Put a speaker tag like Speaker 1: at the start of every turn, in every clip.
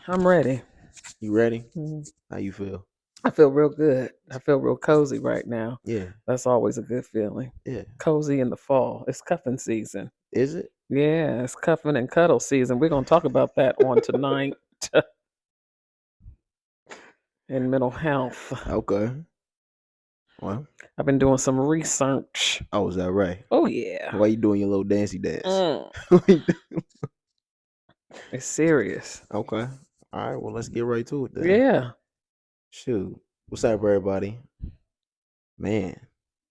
Speaker 1: I'm ready.
Speaker 2: You ready?
Speaker 1: Mhm.
Speaker 2: How you feel?
Speaker 1: I feel real good. I feel real cozy right now.
Speaker 2: Yeah,
Speaker 1: That's always a good feeling.
Speaker 2: yeah.
Speaker 1: Cozy in the fall. It's cuffing season.
Speaker 2: Is it?
Speaker 1: Yeah, it's cuffing and cuddle season. We're going to talk about that on tonight in mental health.
Speaker 2: Okay. Well,
Speaker 1: I've been doing some research.
Speaker 2: oh, is that right?
Speaker 1: Oh, yeah.
Speaker 2: Why you doing your little dancey dance?
Speaker 1: Mm, it's serious.
Speaker 2: Okay. All right. Well, let's get right to it then.
Speaker 1: Yeah.
Speaker 2: Shoot. What's up, everybody? Man,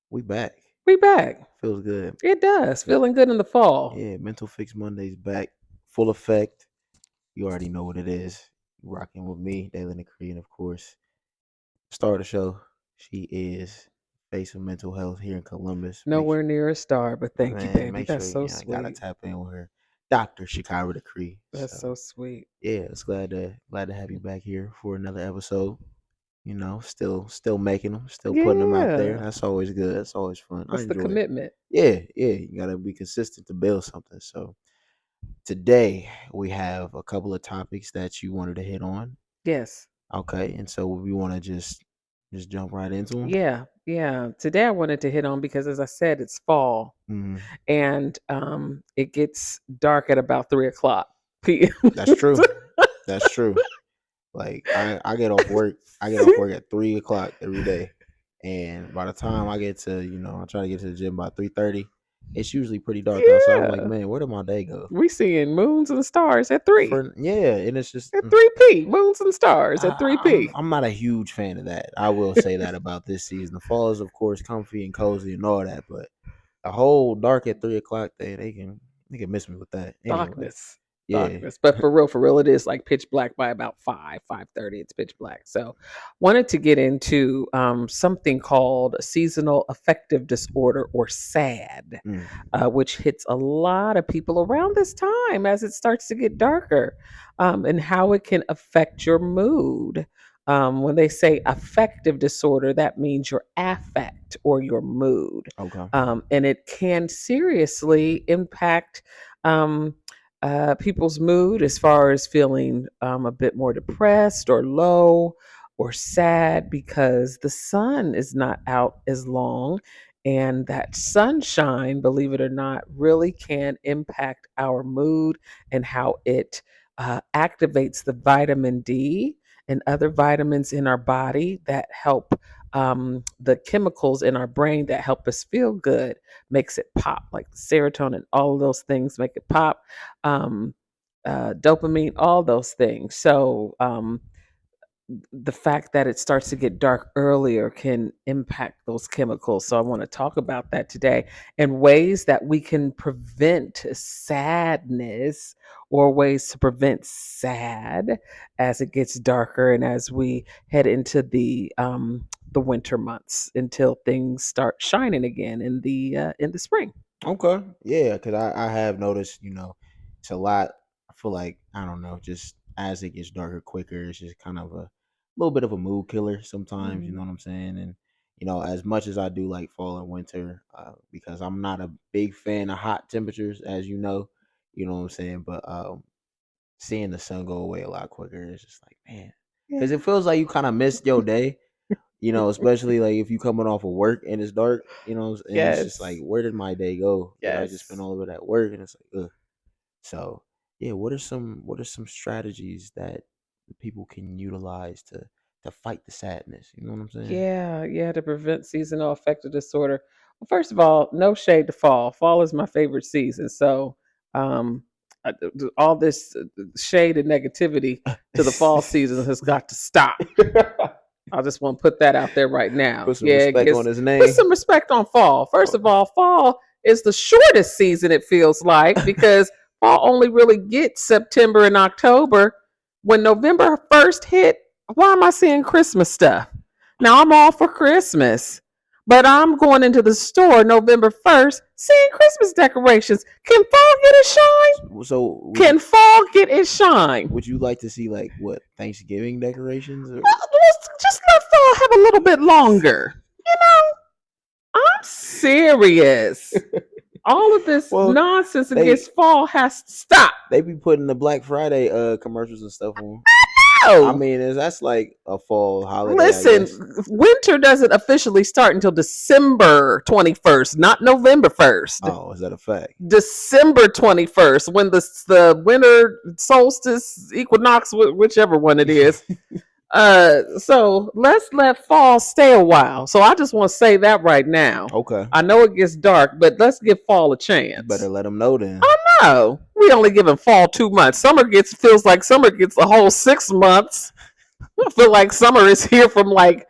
Speaker 2: we back.
Speaker 1: We back.
Speaker 2: Feels good.
Speaker 1: It does. Feeling good in the fall.
Speaker 2: Yeah, Mental Fix Monday's back. Full effect. You already know what it is. Rocking with me, Daylin the Cree, and of course, star of the show. She is face of mental health here in Columbus.
Speaker 1: Nowhere near a star, but thank you,
Speaker 2: Man,
Speaker 1: baby.
Speaker 2: make
Speaker 1: That's
Speaker 2: sure
Speaker 1: so
Speaker 2: you gotta
Speaker 1: sweet.
Speaker 2: tap in with her, Doctor Shakira the Cree.
Speaker 1: That's
Speaker 2: So
Speaker 1: so sweet.
Speaker 2: yeah, it's glad to have you back here for another episode. You know, still making them, still putting them out there.
Speaker 1: Yeah.
Speaker 2: That's always good. That's always fun. I
Speaker 1: That's the
Speaker 2: enjoy it.
Speaker 1: commitment.
Speaker 2: Yeah. You gotta be consistent to build something. So today we have a couple of topics that you wanted to hit on.
Speaker 1: Yes.
Speaker 2: Okay, and so we want to just jump right into them.
Speaker 1: Yeah. Today I wanted to hit on because, as I said, it's fall
Speaker 2: Mm,
Speaker 1: and it gets dark at about 3 o'clock p.m.
Speaker 2: that's true. That's true. Like I get off work. I get off work at 3 o'clock every day, and by the time I get to I try to get to the gym by 3:30. It's usually pretty dark outside. I'm like,
Speaker 1: Yeah,
Speaker 2: man, where did my day go?
Speaker 1: we seeing moons and stars at three.
Speaker 2: For yeah, and it's just
Speaker 1: At 3 p. Moons and stars at 3 p.
Speaker 2: I'm not a huge fan of that. I will say that about this season. The fall is of course comfy and cozy and all that, but the whole dark at 3 o'clock thing, they can miss me with that anyway.
Speaker 1: Darkness.
Speaker 2: Yeah.
Speaker 1: Darkness. But for real, it is like pitch black by about 5:30. It's pitch black. So wanted to get into something called seasonal affective disorder, or SAD,
Speaker 2: Mm,
Speaker 1: which hits a lot of people around this time as it starts to get darker, and how it can affect your mood. When they say affective disorder, that means your affect or your mood.
Speaker 2: okay.
Speaker 1: And it can seriously impact um, people's mood as far as feeling a bit more depressed or low or sad because the sun is not out as long. And that sunshine, believe it or not, really can impact our mood and how it activates the vitamin D and other vitamins in our body that help the chemicals in our brain that help us feel good, makes it pop, like the serotonin, all of those things make it pop. Um, Dopamine, all those things. So the fact that it starts to get dark earlier can impact those chemicals. So I want to talk about that today and ways that we can prevent sadness, or ways to prevent sad as it gets darker and as we head into the winter months until things start shining again in the spring.
Speaker 2: Okay. Yeah, because I have noticed, it's a lot. I feel like, I don't know, just as it gets darker quicker, it's just kind of a little bit of a mood killer sometimes, you know
Speaker 1: Mhm.
Speaker 2: what I'm saying? And, as much as I do like fall and winter, because I'm not a big fan of hot temperatures, as you know what I'm saying? But seeing the sun go away a lot quicker is just like, man, because
Speaker 1: Yeah.
Speaker 2: it feels like you kind of missed your day. Especially like if you coming off of work and it's dark, and it's just like,
Speaker 1: Yes.
Speaker 2: where did my day go? Did I just spend
Speaker 1: Yes.
Speaker 2: all of it at work? And it's like, ugh. So yeah, what are some strategies that people can utilize to fight the sadness? You know what I'm saying?
Speaker 1: Yeah, to prevent seasonal affective disorder. Well, first of all, no shade to fall. Fall is my favorite season. So, um, all this shade and negativity to the fall season has got to stop. I just want to put that out there right now.
Speaker 2: Put some
Speaker 1: Yeah,
Speaker 2: respect on his
Speaker 1: put
Speaker 2: name.
Speaker 1: some respect on fall. First of
Speaker 2: Oh,
Speaker 1: all, fall is the shortest season, it feels like, because fall only really gets September and October. When November 1st hit, why am I seeing Christmas stuff? Now I'm all for Christmas, but I'm going into the store November 1st seeing Christmas decorations. Can fall get a shine?
Speaker 2: so
Speaker 1: Can fall get its shine?
Speaker 2: would you like to see like what Thanksgiving decorations or
Speaker 1: Let's just let fall have a little bit longer. You know, I'm serious. All of this
Speaker 2: Well,
Speaker 1: nonsense
Speaker 2: they
Speaker 1: against fall has to stop.
Speaker 2: they be putting the Black Friday commercials and stuff on. I
Speaker 1: No.
Speaker 2: mean, that's like a fall holiday, I guess.
Speaker 1: Listen, winter doesn't officially start until December 21st, not November 1st.
Speaker 2: Oh, is that a fact?
Speaker 1: December 21st, when the winter solstice equinox, whichever one it is. So let's let fall stay a while. So I just want to say that right now.
Speaker 2: Okay.
Speaker 1: I know it gets dark, but let's give fall a
Speaker 2: You better
Speaker 1: chance.
Speaker 2: let them know then.
Speaker 1: Oh no, we only giving fall 2 months. Feels like summer gets a whole 6 months. I feel like summer is here from like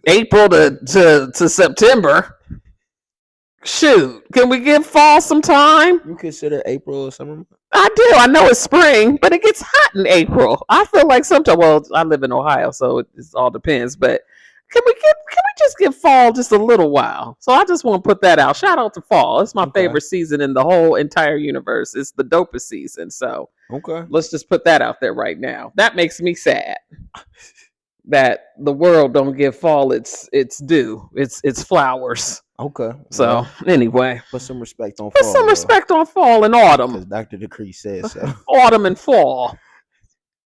Speaker 1: April to September. Shoot, can we give fall some time?
Speaker 2: You consider April a summer month?
Speaker 1: I do. I know it's spring, but it gets hot in April. I feel like sometimes. Well, I live in Ohio, so it all depends. But can we just give fall just a little while? So I just want to put that out. Shout out to fall. It's my
Speaker 2: Okay.
Speaker 1: favorite season in the whole entire universe. It's the dopest season. So
Speaker 2: Okay.
Speaker 1: let's just put that out there right now. That makes me sad that the world don't give fall its due. It's flowers.
Speaker 2: Okay.
Speaker 1: So anyway,
Speaker 2: put some respect on
Speaker 1: put
Speaker 2: fall.
Speaker 1: some respect on fall and autumn.
Speaker 2: Because Dr. Decree says so.
Speaker 1: Autumn and fall.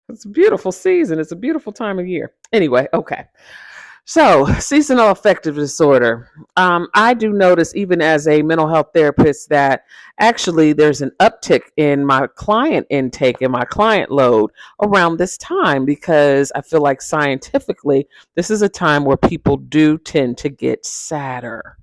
Speaker 1: It's a beautiful season. It's a beautiful time of year. Anyway, okay. So, seasonal affective disorder. I do notice, even as a mental health therapist, that actually there's an uptick in my client intake and my client load around this time, because I feel like scientifically, this is a time where people do tend to get sadder.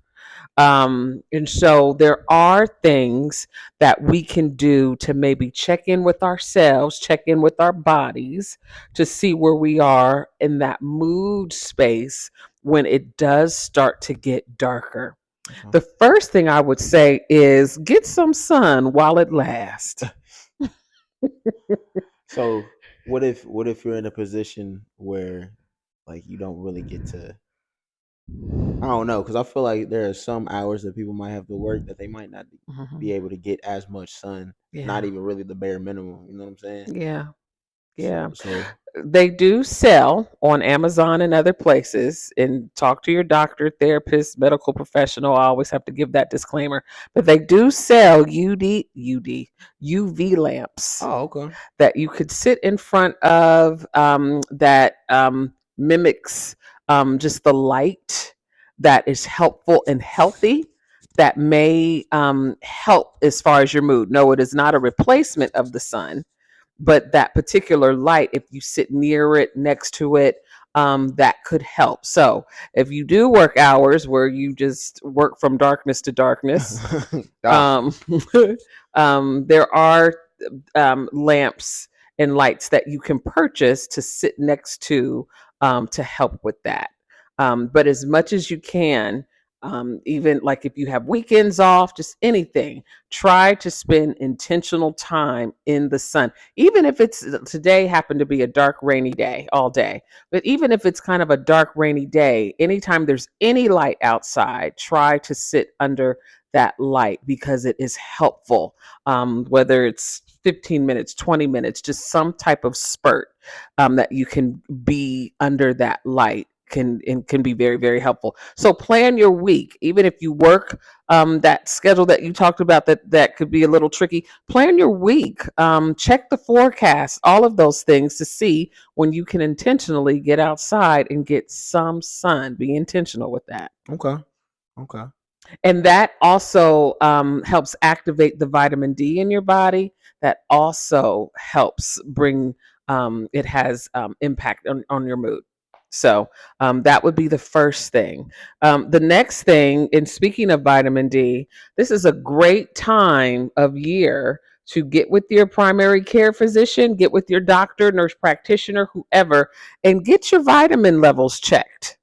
Speaker 1: And so there are things that we can do to maybe check in with ourselves, check in with our bodies to see where we are in that mood space when it does start to get darker.
Speaker 2: Okay.
Speaker 1: The first thing I would say is get some sun while it lasts.
Speaker 2: So what if you're in a position where like you don't really get to, I don't know, because I feel like there are some hours that people might have to work that they might not be able to get as much sun.
Speaker 1: Yeah.
Speaker 2: Not even really the bare minimum. You know what I'm saying?
Speaker 1: Yeah. Yeah.
Speaker 2: So
Speaker 1: They do sell on Amazon and other places, and talk to your doctor, therapist, medical professional. I always have to give that disclaimer, but they do sell UV lamps
Speaker 2: okay.
Speaker 1: that you could sit in front of, that mimics just the light, that is helpful and healthy, that may help as far as your mood. No, it is not a replacement of the sun, but that particular light, if you sit near it, next to it, that could help. So if you do work hours where you just work from darkness to darkness, there are lamps and lights that you can purchase to sit next to help with that. But as much as you can, even like if you have weekends off, just anything, try to spend intentional time in the sun. Even if it's today happened to be a dark, rainy day all day, but even if it's kind of a dark, rainy day, anytime there's any light outside, try to sit under that light because it is helpful. Whether it's 15 minutes, 20 minutes, just some type of spurt that you can be under that light can be very, very helpful. So plan your week. Even if you work that schedule that you talked about, that could be a little tricky. Plan your week. Check the forecast, all of those things to see when you can intentionally get outside and get some sun. Be intentional with that.
Speaker 2: Okay. Okay.
Speaker 1: And that also helps activate the vitamin D in your body. That also helps bring, it has impact on your mood. So that would be the first thing. The next thing, and speaking of vitamin D, this is a great time of year to get with your primary care physician, get with your doctor, nurse practitioner, whoever, and get your vitamin levels checked.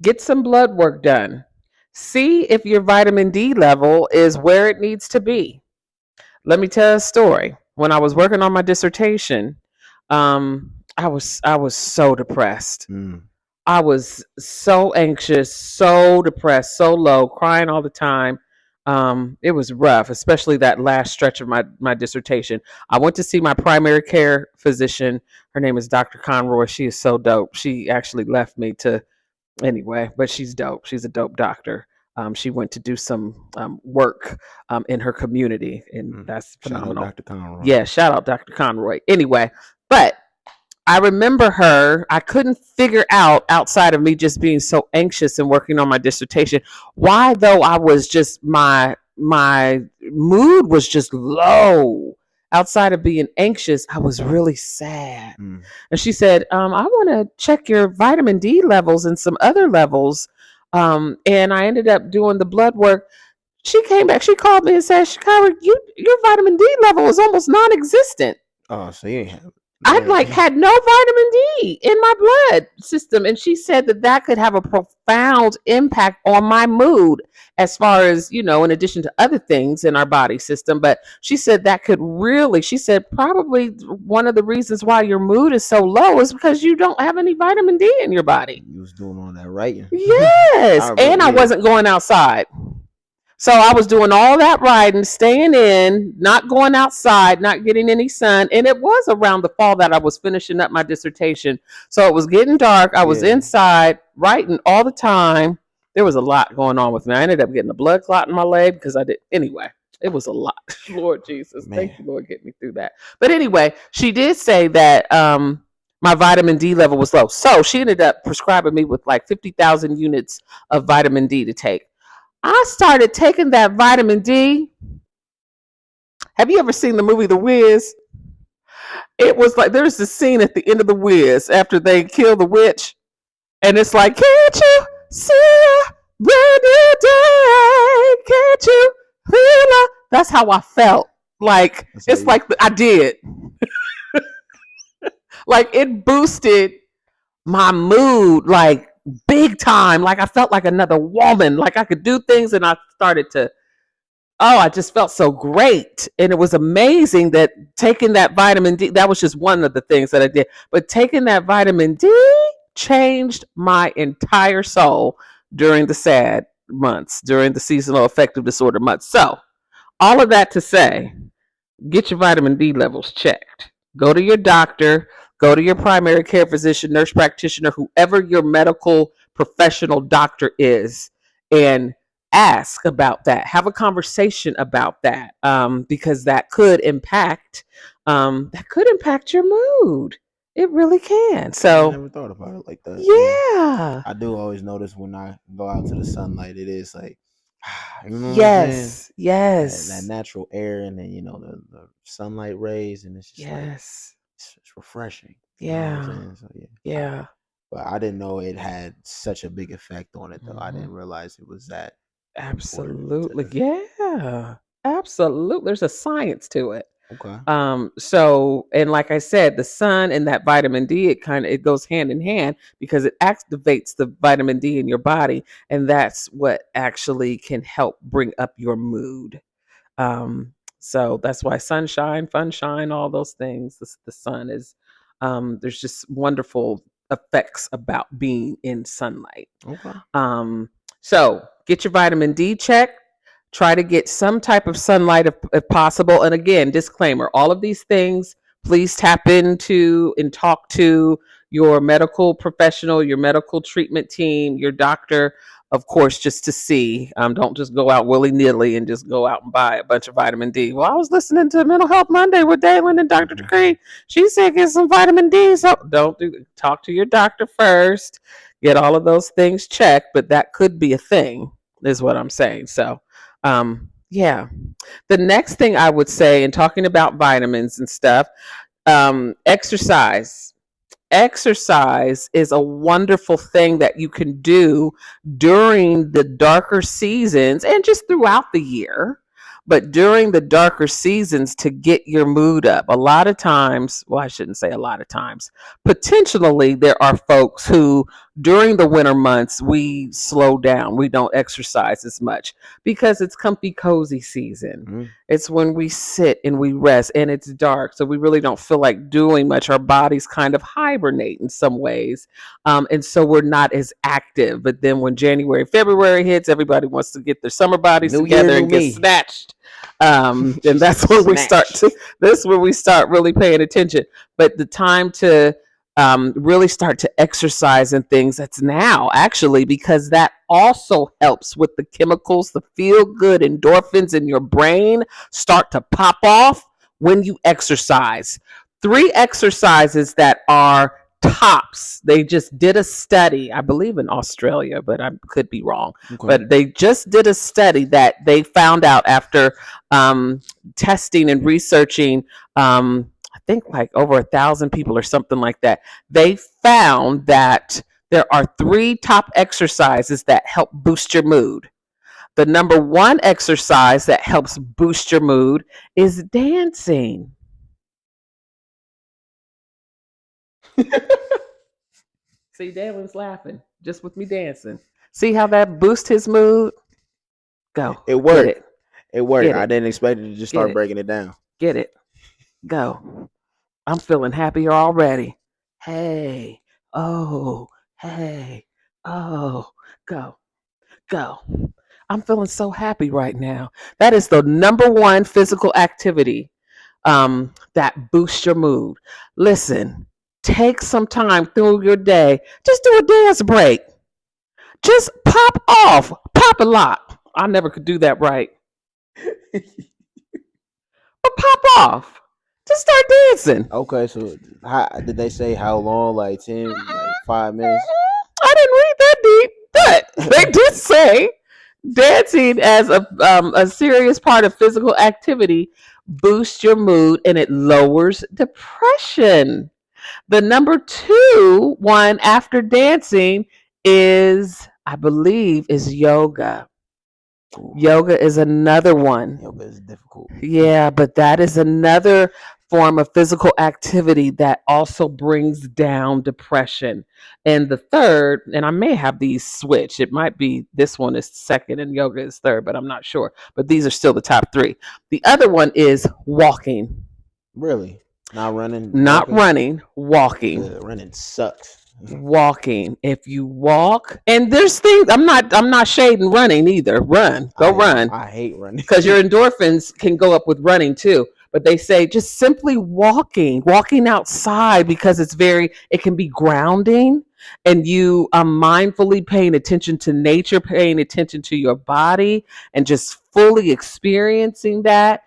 Speaker 1: Get some blood work done. See if your vitamin D level is where it needs to be. Let me tell a story. When I was working on my dissertation, I was so depressed. I was so anxious, so depressed, so low, crying all the time. It was rough, especially that last stretch of my dissertation. I went to see my primary care physician. Her name is Dr. Conroy. She is so dope. She actually left me to, anyway, but she's dope. She's a dope doctor. She went to do some work in her community, and that's
Speaker 2: Shout out
Speaker 1: phenomenal.
Speaker 2: Dr. Conroy.
Speaker 1: Yeah, shout out Dr. Conroy. Anyway, but I remember her. I couldn't figure out, outside of me just being so anxious and working on my dissertation, why though I was just my mood was just low. Outside of being anxious, I was really sad. And she said, I want to check your vitamin D levels and some other levels. And I ended up doing the blood work. She came back. She called me and said, Shakira, your vitamin D level is almost non-existent.
Speaker 2: Oh, so you ain't have.
Speaker 1: I had no vitamin D in my blood system, and she said that could have a profound impact on my mood, as far as in addition to other things in our body system. But she said that could really, she said probably one of the reasons why your mood is so low is because you don't have any vitamin D in your body.
Speaker 2: You was doing all that writing.
Speaker 1: Yes, and I wasn't going outside. So I was doing all that riding, staying in, not going outside, not getting any sun. And it was around the fall that I was finishing up my dissertation. So it was getting dark. I was inside writing all the time. There was a lot going on with me. I ended up getting a blood clot in my leg because I did. Anyway, it was a lot. Lord Jesus. Man. Thank you, Lord, get me through that. But anyway, she did say that my vitamin D level was low. So she ended up prescribing me with like 50,000 units of vitamin D to take. I started taking that vitamin D. Have you ever seen the movie The Wiz? It was like, there's this scene at the end of The Wiz after they kill the witch. And it's like, can't you see a brand new day? Can't you feel it? That's how I felt. Like, it's like I did. Like, it boosted my mood, like, big time. Like, I felt like another woman. Like, I could do things, and I started to, I just felt so great. And it was amazing that taking that vitamin D, that was just one of the things that I did. But taking that vitamin D changed my entire soul during the SAD months, during the seasonal affective disorder months. So, all of that to say, get your vitamin D levels checked. Go to your doctor. Go to your primary care physician, nurse practitioner, whoever your medical professional doctor is, and ask about that. Have a conversation about that, because that could impact your mood. It really can. So
Speaker 2: I never thought about it like that.
Speaker 1: Yeah.
Speaker 2: I do always notice when I go out to the sunlight, it is like, you know
Speaker 1: yes,
Speaker 2: that natural air, and then the sunlight rays, and it's just like it's refreshing.
Speaker 1: Yeah.
Speaker 2: You know what I'm saying? So
Speaker 1: yeah.
Speaker 2: But I didn't know it had such a big effect on it, though. I didn't realize it was that.
Speaker 1: Absolutely. Yeah. Absolutely. There's a science to it.
Speaker 2: Okay.
Speaker 1: So, and like I said, the sun and that vitamin D, it goes hand in hand because it activates the vitamin D in your body, and that's what actually can help bring up your mood. So that's why sunshine, funshine, all those things. The sun is, there's just wonderful effects about being in sunlight.
Speaker 2: Okay.
Speaker 1: So get your vitamin D checked. Try to get some type of sunlight if possible. And again, disclaimer, all of these things, please tap into and talk to your medical professional, your medical treatment team, your doctor, of course, just to see. Don't just go out willy-nilly and just go out and buy a bunch of vitamin D. Well, I was listening to Mental Health Monday with Daylin and Dr. Decree. She said get some vitamin D. So talk to your doctor first. Get all of those things checked, but that could be a thing, is what I'm saying. So, yeah. The next thing I would say, in talking about vitamins and stuff, exercise. Exercise is a wonderful thing that you can do during the darker seasons and just throughout the year. But during the darker seasons, to get your mood up. A lot of times, well, I shouldn't say a lot of times, potentially there are folks who during the winter months, we slow down. We don't exercise as much because it's comfy, cozy season. It's when we sit and we rest, and it's dark. So we really don't feel like doing much. Our bodies kind of hibernate in some ways. And so we're not as active. But then when January, February hits, everybody wants to get their summer bodies together and get snatched. And that's when we start really paying attention. But the time to really start to exercise and things. That's now actually, because that also helps with the chemicals, the feel good endorphins in your brain start to pop off when you exercise. Three exercises that are tops. They just did a study, I believe in Australia, but I could be wrong.
Speaker 2: Okay.
Speaker 1: But they just did a study that they found out after um, testing and researching. I think like over 1,000 people or something like that. They found that there are three top exercises that help boost your mood. The number one exercise that helps boost your mood is dancing. See, Dalen's laughing just with me dancing. See how that boosts his mood? Go.
Speaker 2: It
Speaker 1: Get
Speaker 2: worked.
Speaker 1: it.
Speaker 2: It worked.
Speaker 1: Get
Speaker 2: I
Speaker 1: it.
Speaker 2: didn't expect it to just
Speaker 1: Get
Speaker 2: start
Speaker 1: it.
Speaker 2: breaking it down.
Speaker 1: Get it. Go. I'm feeling happier already. Hey. Oh. Hey. Oh. Go. Go. I'm feeling so happy right now. That is the number one physical activity that boosts your mood. Listen, take some time through your day. Just do a dance break. Just pop off. Pop a lot. I never could do that right. But pop off. Just start dancing.
Speaker 2: Okay, so how did they say how long? Like 10, like 5 minutes?
Speaker 1: I didn't read that deep, but they did say dancing as a serious part of physical activity boosts your mood and it lowers depression. The number two one after dancing is, I believe, is yoga.
Speaker 2: Ooh,
Speaker 1: Yoga is another one.
Speaker 2: yoga is difficult.
Speaker 1: Yeah, but that is another form of physical activity that also brings down depression. And the third, and I may have these switch. It might be this one is second and yoga is third, but I'm not sure. But these are still the top three. The other one is walking,
Speaker 2: Really? Not running,
Speaker 1: not
Speaker 2: walking?
Speaker 1: running, walking.
Speaker 2: Good. Running sucks.
Speaker 1: Walking. If you walk, and there's things I'm not shading running either. Run, go run,
Speaker 2: I hate running.
Speaker 1: because your endorphins can go up with running too. But they say just simply walking outside, because it can be grounding, and you are mindfully paying attention to nature, paying attention to your body, and just fully experiencing that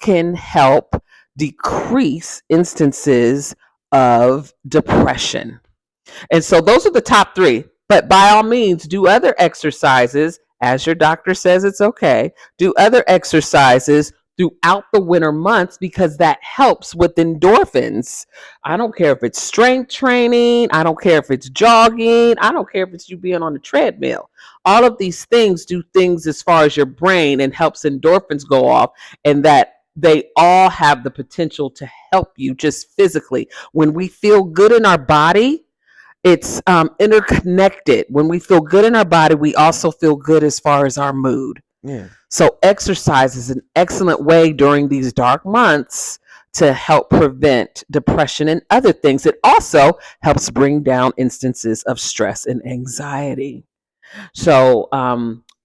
Speaker 1: can help decrease instances of depression. And so those are the top three. But by all means, do other exercises as your doctor says it's okay. Do other exercises throughout the winter months, because that helps with endorphins. I don't care if it's strength training, I don't care if it's jogging, I don't care if it's you being on the treadmill. All of these things do things as far as your brain and helps endorphins go off, and that they all have the potential to help you just physically. When we feel good in our body, it's interconnected. When we feel good in our body, we also feel good as far as our mood.
Speaker 2: Yeah.
Speaker 1: So, exercise is an excellent way during these dark months to help prevent depression and other things. It also helps bring down instances of stress and anxiety. So,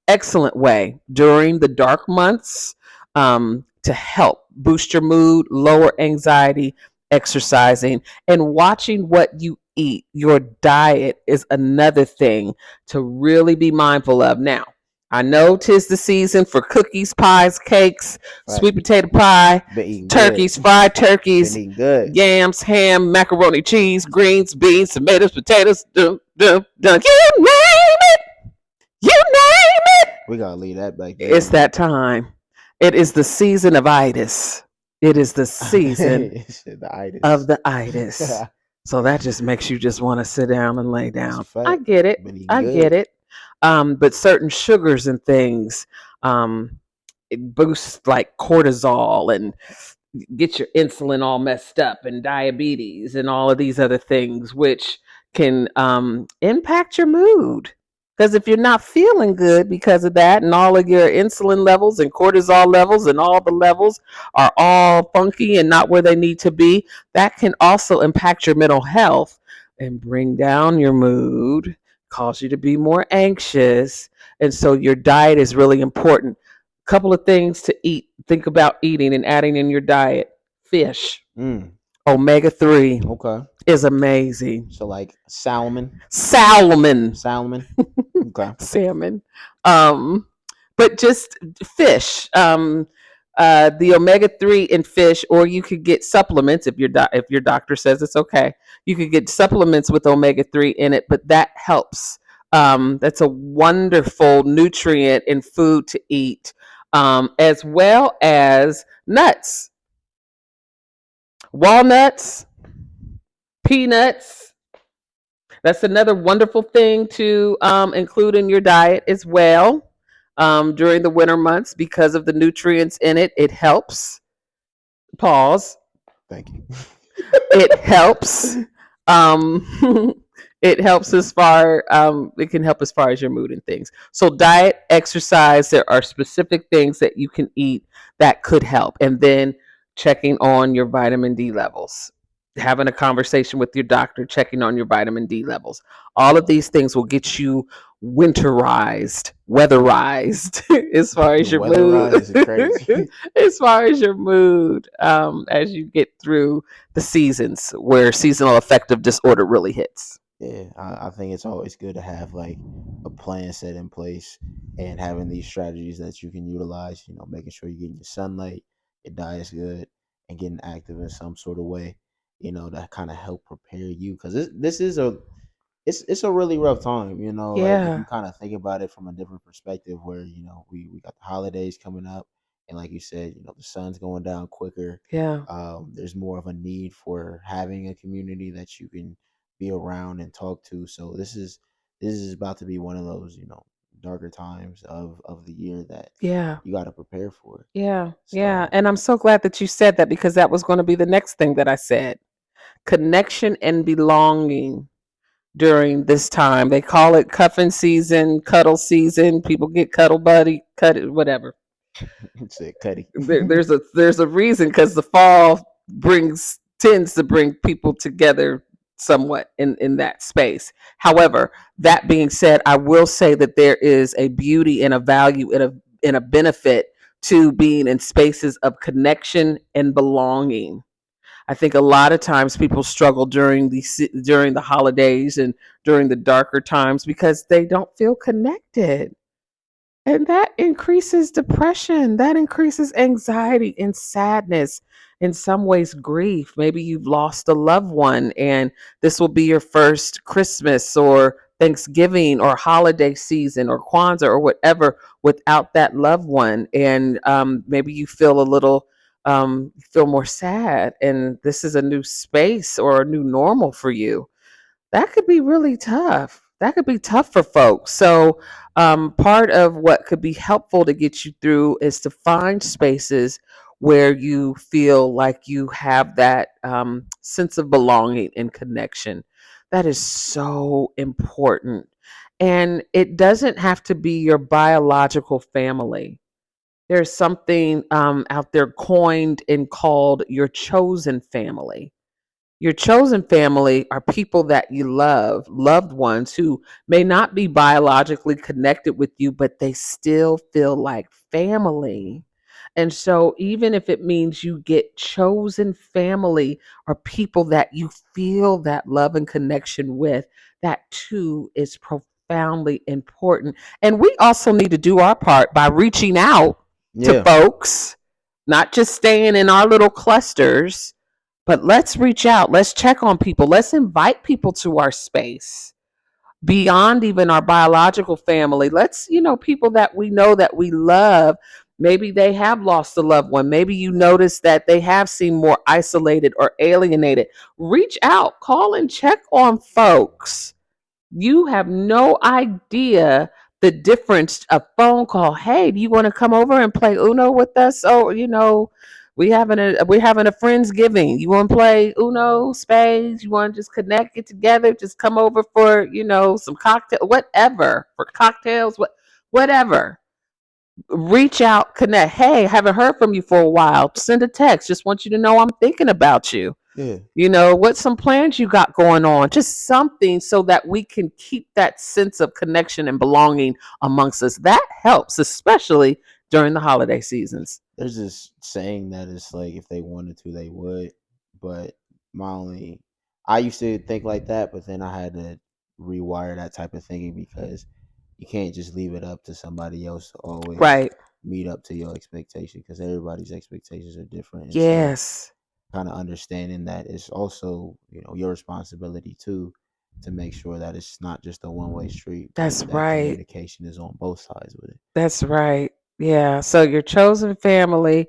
Speaker 1: excellent way during the dark months to help boost your mood, lower anxiety, exercising, and watching what you eat. Your diet is another thing to really be mindful of. Now, I know 'tis the season for cookies, pies, cakes,
Speaker 2: Right.
Speaker 1: sweet potato pie,
Speaker 2: Been eating
Speaker 1: turkeys,
Speaker 2: good.
Speaker 1: fried
Speaker 2: Been
Speaker 1: turkeys,
Speaker 2: eating good.
Speaker 1: yams, ham, macaroni, cheese, greens, beans, tomatoes, potatoes, dum, dum, dum. You name it. You name it.
Speaker 2: We gotta leave that back
Speaker 1: It's
Speaker 2: there.
Speaker 1: that time. It is the season of itis. It is the season
Speaker 2: The itis.
Speaker 1: of the itis. So that just makes you just want to sit down and lay
Speaker 2: That's a
Speaker 1: down.
Speaker 2: fact.
Speaker 1: I get it.
Speaker 2: Been eating
Speaker 1: I
Speaker 2: good.
Speaker 1: get it. But certain sugars and things, it boosts like cortisol and get your insulin all messed up, and diabetes and all of these other things, which can impact your mood. Because if you're not feeling good because of that, and all of your insulin levels and cortisol levels and all the levels are all funky and not where they need to be, that can also impact your mental health and bring down your mood, cause you to be more anxious. And so your diet is really important. Couple of things to eat. Think about eating and adding in your diet. Fish.
Speaker 2: Mm.
Speaker 1: Omega 3
Speaker 2: Okay.
Speaker 1: is amazing.
Speaker 2: So like salmon,
Speaker 1: Salmon,
Speaker 2: salmon. Okay.
Speaker 1: salmon, um, but just fish. The omega 3 in fish, or you could get supplements if if your doctor says it's okay. You could get supplements with omega 3 in it, but that helps. That's a wonderful nutrient in food to eat, as well as nuts, walnuts, peanuts. That's another wonderful thing to include in your diet as well, during the winter months because of the nutrients in it. It helps. Pause.
Speaker 2: Thank you.
Speaker 1: It helps. Um, it helps as far. It can help as far as your mood and things. So diet, exercise. There are specific things that you can eat that could help, and then checking on your vitamin D levels, having a conversation with your doctor, checking on your vitamin D levels. All of these things will get you winterized, weatherized, as far as your mood,
Speaker 2: Weatherize is crazy.
Speaker 1: as far as your mood, as you get through the seasons where seasonal affective disorder really hits.
Speaker 2: Yeah, I think it's always good to have like a plan set in place and having these strategies that you can utilize. You know, making sure you're getting your sunlight, your diet's good, and getting active in some sort of way. You know, to kind of help prepare you because this is a it's a really rough time. You know, like if you
Speaker 1: Yeah,
Speaker 2: kind of think about it from a different perspective, where we got the holidays coming up, and like you said, the sun's going down quicker.
Speaker 1: yeah,
Speaker 2: There's more of a need for having a community that you can be around and talk to. So this is about to be one of those darker times of the year that
Speaker 1: yeah,
Speaker 2: you got to prepare for.
Speaker 1: yeah, yeah.
Speaker 2: So
Speaker 1: And I'm so glad that you said that because that was going to be the next thing that I said: connection and belonging during this time. They call it cuffing season, cuddle season. People get cuddle buddy, cut it, whatever.
Speaker 2: it's it, Cuddy.
Speaker 1: There's a reason because the fall brings tends to bring people together somewhat in that space. However, that being said, I will say that there is a beauty and a value and a benefit to being in spaces of connection and belonging. I think a lot of times people struggle during the holidays and during the darker times because they don't feel connected. And that increases depression, that increases anxiety and sadness, in some ways, grief. Maybe you've lost a loved one, and this will be your first Christmas or Thanksgiving or holiday season or Kwanzaa or whatever without that loved one. And maybe you feel a little, feel more sad, and this is a new space or a new normal for you. That could be really tough. That could be tough for folks. So, part of what could be helpful to get you through is to find spaces where you feel like you have that sense of belonging and connection. That is so important. And it doesn't have to be your biological family. There's something out there coined and called your chosen family. Your chosen family are people that you love, loved ones who may not be biologically connected with you, but they still feel like family. And so, even if it means you get chosen family or people that you feel that love and connection with, that too is profoundly important. And we also need to do our part by reaching out to
Speaker 2: Yeah,
Speaker 1: folks, not just staying in our little clusters, but let's reach out. Let's check on people. Let's invite people to our space beyond even our biological family. Let's, people that we know that we love. Maybe they have lost a loved one. Maybe you notice that they have seemed more isolated or alienated. Reach out, call and check on folks. You have no idea the difference. A phone call. Hey, do you want to come over and play Uno with us? Oh, we're having a friendsgiving. You want to play Uno, spades? You want to just connect, get together, just come over for some cocktail, whatever, for cocktails, whatever. Reach out, connect. Hey, haven't heard from you for a while. Send a text. Just want you to know I'm thinking about you.
Speaker 2: yeah.
Speaker 1: What some plans you got going on, just something so that we can keep that sense of connection and belonging amongst us. That helps, especially during the holiday seasons.
Speaker 2: There's this saying that it's like if they wanted to, they would, but my only. I used to think like that, but then I had to rewire that type of thinking because you can't just leave it up to somebody else to always
Speaker 1: Right.
Speaker 2: meet up to your expectation because everybody's expectations are different. And so,
Speaker 1: Yes.
Speaker 2: kind of understanding that it's also your responsibility too to make sure that it's not just a one way street, but
Speaker 1: That's
Speaker 2: that
Speaker 1: right.
Speaker 2: communication is on both sides with it.
Speaker 1: That's right. Yeah. So your chosen family,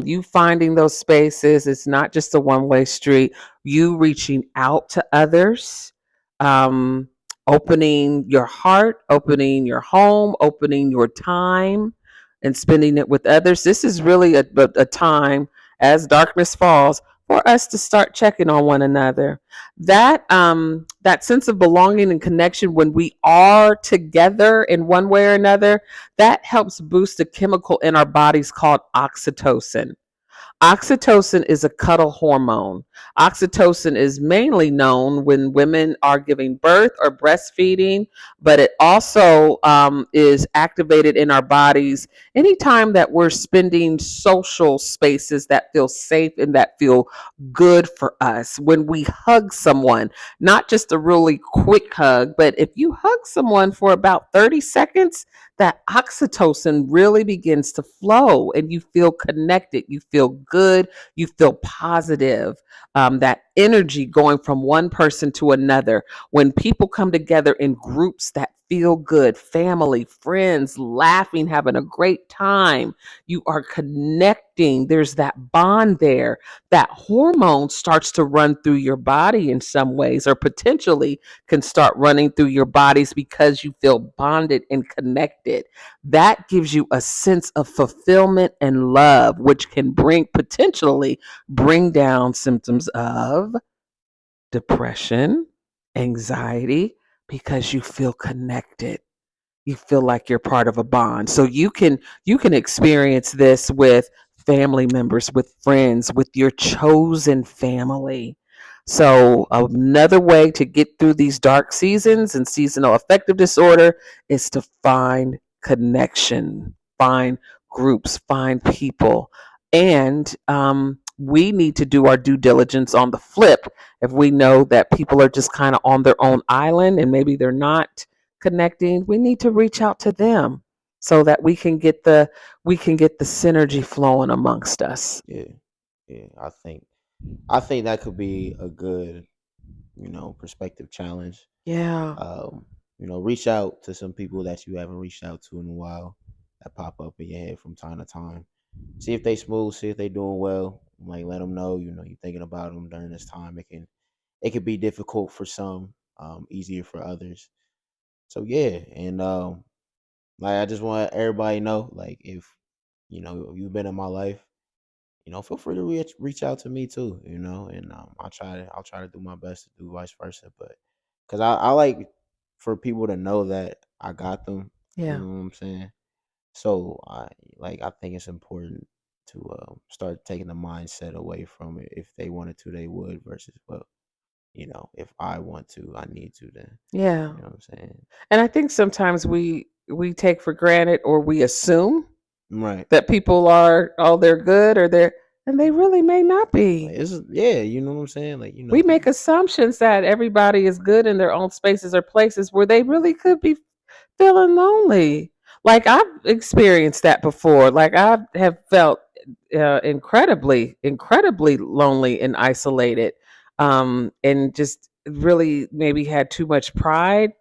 Speaker 1: you finding those spaces, it's not just a one-way street. You reaching out to others, um, opening your heart, opening your home, opening your time, and spending it with others. This is really a time as darkness falls for us to start checking on one another. That sense of belonging and connection when we are together in one way or another, that helps boost a chemical in our bodies called oxytocin. Oxytocin is a cuddle hormone. Oxytocin is mainly known when women are giving birth or breastfeeding, but it also is activated in our bodies anytime that we're spending social spaces that feel safe and that feel good for us. When we hug someone, not just a really quick hug, but if you hug someone for about 30 seconds, that oxytocin really begins to flow and you feel connected, you feel good, you feel positive. That energy going from one person to another. When people come together in groups that feel good, family, friends, laughing, having a great time, you are connecting. There's that bond there. That hormone starts to run through your body in some ways, or potentially can start running through your bodies because you feel bonded and connected. That gives you a sense of fulfillment and love, which can bring down symptoms of depression, anxiety, because you feel connected. You feel like you're part of a bond. So you can experience this with family members, with friends, with your chosen family. So another way to get through these dark seasons and seasonal affective disorder is to find connection, find groups, find people. And we need to do our due diligence on the flip. If we know that people are just kind of on their own island and maybe they're not connecting, we need to reach out to them so that we can get the synergy flowing amongst us.
Speaker 2: Yeah, yeah. I think that could be a good perspective challenge.
Speaker 1: Yeah.
Speaker 2: Um, reach out to some people that you haven't reached out to in a while that pop up in your head from time to time. See if they smooth, see if they doing well. Like let them know, you're thinking about them during this time. It can be difficult for some, easier for others. So yeah, and like I just want everybody to know, like if you've been in my life, feel free to reach out to me too, and I'll try to do my best to do vice versa. But because I like for people to know that I got them, you
Speaker 1: Yeah.
Speaker 2: know what I'm saying. So I think it's important to start taking the mindset away from it. If they wanted to, they would. Versus, well, if I want to, I need to. Then
Speaker 1: Yeah.
Speaker 2: you know what I'm saying.
Speaker 1: And I think sometimes we take for granted or we assume
Speaker 2: Right.
Speaker 1: that people are, oh, they're good, or they're, and they really may not
Speaker 2: Like
Speaker 1: be.
Speaker 2: it's yeah, you know what I'm saying. Like
Speaker 1: We make assumptions that everybody is good in their own spaces or places where they really could be feeling lonely. Like I've experienced that before. Like I have felt incredibly lonely and isolated, and just really maybe had too much pride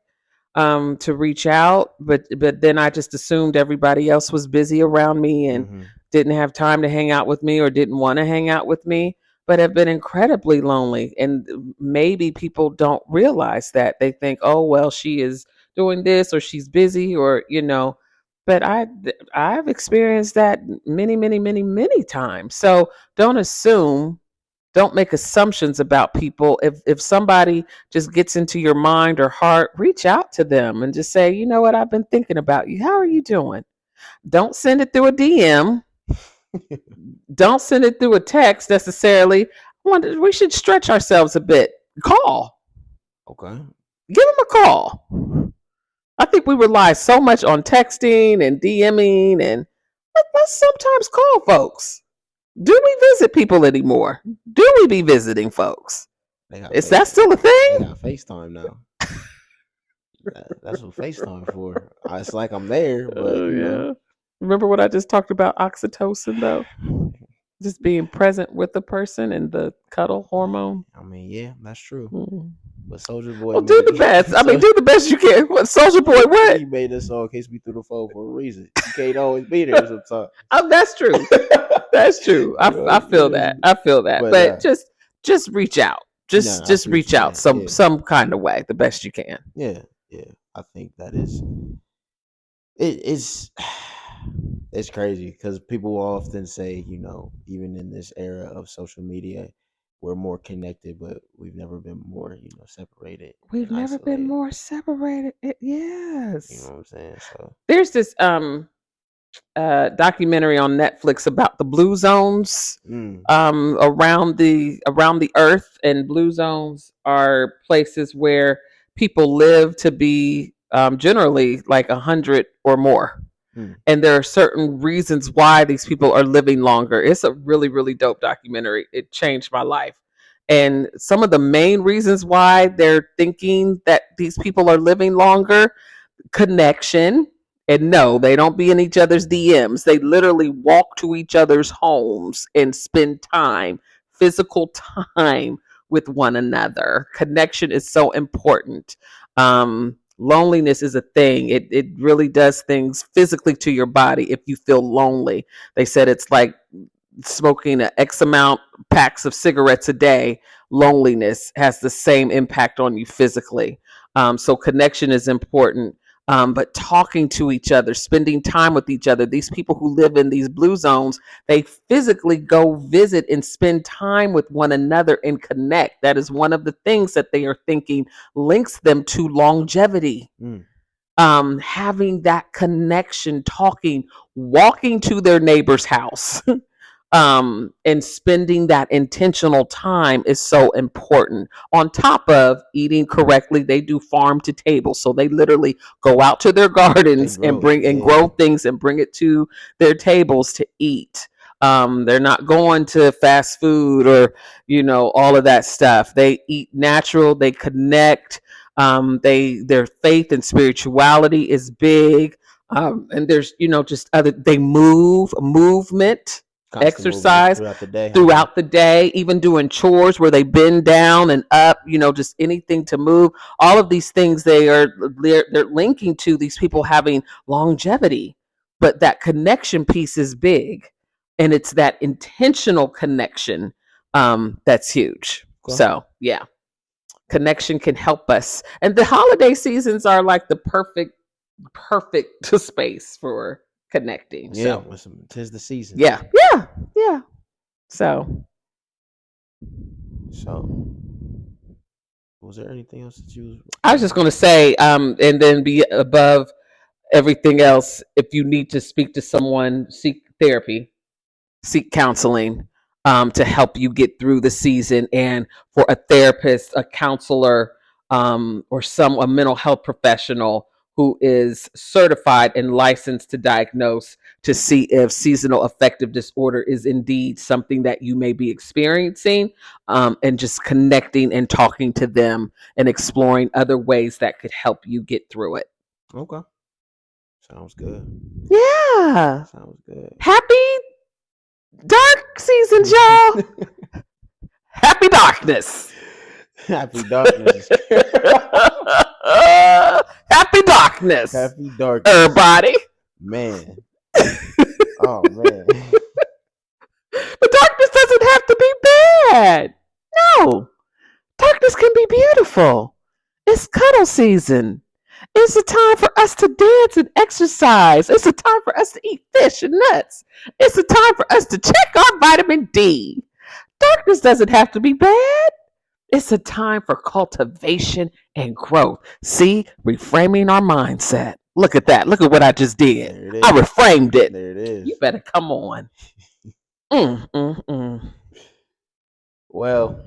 Speaker 1: to reach out, but then I just assumed everybody else was busy around me and
Speaker 2: hmm
Speaker 1: didn't have time to hang out with me or didn't want to hang out with me, but have been incredibly lonely. And maybe people don't realize that. They think, oh well, she is doing this or she's busy or but I've experienced that many times. So don't assume, don't make assumptions about people. If somebody just gets into your mind or heart, reach out to them and just say, you know what, I've been thinking about you. How are you doing? Don't send it through a DM. Don't send it through a text necessarily. We should stretch ourselves a bit. Call.
Speaker 2: Okay.
Speaker 1: Give them a call. I think we rely so much on texting and DMing, and let's sometimes call folks. Do we visit people anymore? Do we be visiting folks?
Speaker 2: They got
Speaker 1: Is that still a
Speaker 2: they
Speaker 1: thing?
Speaker 2: got FaceTime now. That's what FaceTime for. It's like I'm there, but
Speaker 1: Oh yeah. Remember what I just talked about oxytocin though? Just being present with the person and the cuddle hormone.
Speaker 2: I mean, yeah, that's true.
Speaker 1: Mm.
Speaker 2: But Soldier Boy
Speaker 1: Well, do
Speaker 2: made
Speaker 1: the best. I mean,
Speaker 2: so
Speaker 1: do the best you can. What Soldier Boy? What?
Speaker 2: he made us all kiss me through the phone for a reason. You can't always be there sometimes.
Speaker 1: Oh, that's true. That's true.
Speaker 2: You know what
Speaker 1: I
Speaker 2: I'm
Speaker 1: feel that.
Speaker 2: saying?
Speaker 1: I feel that.
Speaker 2: But
Speaker 1: But just reach out.
Speaker 2: no, I
Speaker 1: Just
Speaker 2: see what
Speaker 1: reach
Speaker 2: you're
Speaker 1: out
Speaker 2: saying. Yeah,
Speaker 1: some kind of way, the best you can.
Speaker 2: yeah, yeah. I think that is it's it's crazy because people will often say, even in this era of social media, we're more connected, but we've never been more, separated
Speaker 1: We've
Speaker 2: and
Speaker 1: never been
Speaker 2: isolated.
Speaker 1: more separated.
Speaker 2: You know
Speaker 1: Yes.
Speaker 2: what I'm saying? So,
Speaker 1: There's this documentary on Netflix about the blue zones
Speaker 2: mm,
Speaker 1: around the earth, and blue zones are places where people live to be generally like 100 or more,
Speaker 2: mm,
Speaker 1: and there are certain reasons why these people are living longer. It's a really really dope documentary. It changed my life. And some of the main reasons why they're thinking that these people are living longer: connection. And no, they don't be in each other's DMs. They literally walk to each other's homes and spend time, physical time with one another. Connection is so important. Loneliness is a thing. It really does things physically to your body if you feel lonely. They said it's like smoking an X amount packs of cigarettes a day. Loneliness has the same impact on you physically. So connection is important. But talking to each other, spending time with each other. These people who live in these blue zones, they physically go visit and spend time with one another and connect. That is one of the things that they are thinking links them to longevity.
Speaker 2: mm.
Speaker 1: Having that connection, talking, walking to their neighbor's house, and spending that intentional time is so important. On top of eating correctly, they do farm to table, so they literally go out to their
Speaker 2: And
Speaker 1: gardens and
Speaker 2: grow,
Speaker 1: grow
Speaker 2: yeah,
Speaker 1: things and bring it to their tables to eat. They're not going to fast food or all of that stuff. They eat natural. They connect. Their faith and spirituality is big. And there's just other. They movement,
Speaker 2: constant movement
Speaker 1: exercise
Speaker 2: throughout the day.
Speaker 1: throughout the day, even doing chores where they bend down and up, just anything to move. All of these things they're linking to these people having longevity. But that connection piece is big, and it's that intentional connection that's huge.
Speaker 2: Okay.
Speaker 1: So yeah, connection can help us. And the holiday seasons are like the perfect space for connecting.
Speaker 2: Yeah,
Speaker 1: So
Speaker 2: listen, 'tis the season.
Speaker 1: yeah, yeah, yeah. So
Speaker 2: So, was there anything else that you was
Speaker 1: I was just going to say, and then be above everything else. If you need to speak to someone, seek therapy, seek counseling, to help you get through the season. And for a therapist, a counselor, or a mental health professional who is certified and licensed to diagnose, to see if seasonal affective disorder is indeed something that you may be experiencing, and just connecting and talking to them and exploring other ways that could help you get through it.
Speaker 2: okay? Sounds good.
Speaker 1: Yeah.
Speaker 2: Sounds good.
Speaker 1: Happy dark seasons, y'all. Happy darkness.
Speaker 2: Happy darkness.
Speaker 1: Happy darkness,
Speaker 2: Happy darkness.
Speaker 1: everybody.
Speaker 2: Man. Oh man.
Speaker 1: But darkness doesn't have to be bad. No, darkness can be beautiful. It's cuddle season. It's a time for us to dance and exercise. It's a time for us to eat fish and nuts. It's a time for us to check our vitamin D. Darkness doesn't have to be bad. It's a time for cultivation and growth. See, reframing our mindset. Look at that. Look at what I just did.
Speaker 2: There it
Speaker 1: I
Speaker 2: is.
Speaker 1: reframed it.
Speaker 2: There it
Speaker 1: You
Speaker 2: is.
Speaker 1: better come on. Mm.
Speaker 2: Well,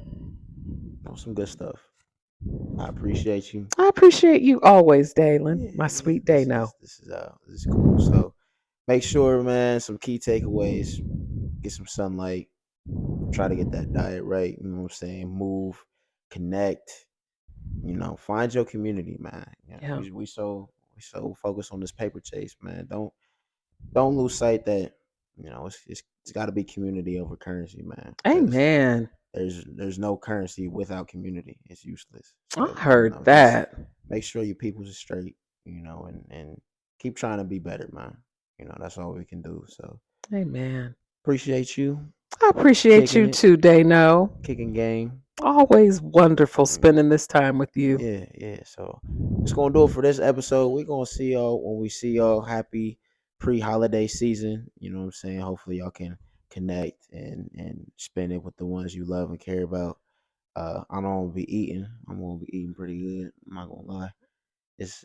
Speaker 2: that was some good stuff. I appreciate you.
Speaker 1: I appreciate you always, Dalen.
Speaker 2: Yeah,
Speaker 1: My
Speaker 2: yeah.
Speaker 1: sweet Dano.
Speaker 2: This is cool. So make sure, man, some key takeaways. get some sunlight, try to get that diet right. You know what I'm saying? Move, connect. Find your community, man.
Speaker 1: Yeah.
Speaker 2: We so focused on this paper chase, man. Don't lose sight that it's got to be community over currency, man. Because
Speaker 1: Amen.
Speaker 2: there's no currency without community. It's useless.
Speaker 1: I
Speaker 2: So
Speaker 1: heard
Speaker 2: just
Speaker 1: that.
Speaker 2: make sure your people's are straight. And keep trying to be better, man. That's all we can do. So
Speaker 1: Amen.
Speaker 2: appreciate you
Speaker 1: I appreciate
Speaker 2: kicking
Speaker 1: you
Speaker 2: it,
Speaker 1: too, Dano.
Speaker 2: kicking game.
Speaker 1: Always wonderful
Speaker 2: Mm,
Speaker 1: spending this time with you.
Speaker 2: Yeah, yeah. So it's gonna do it for this episode. We're gonna see y'all when we see y'all. Happy pre-holiday season. You know what I'm saying? Hopefully y'all can connect and spend it with the ones you love and care about. I know I'm gonna be eating. I'm gonna be eating pretty good. I'm not gonna lie. It's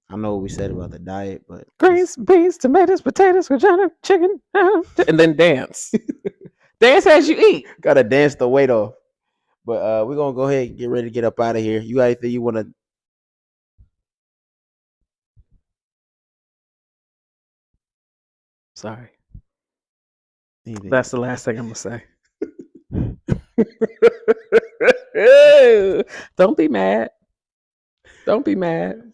Speaker 2: I know what we said about the diet, but it's
Speaker 1: Greens, beans, tomatoes, potatoes, vagina, chicken, and then dance. Dance as you eat.
Speaker 2: gotta dance the weight off. But we're gonna go ahead and get ready to get up out of here. You got anything you wanna
Speaker 1: Sorry.
Speaker 2: anything?
Speaker 1: That's the last thing I'm going to say. Don't be mad. Don't be mad.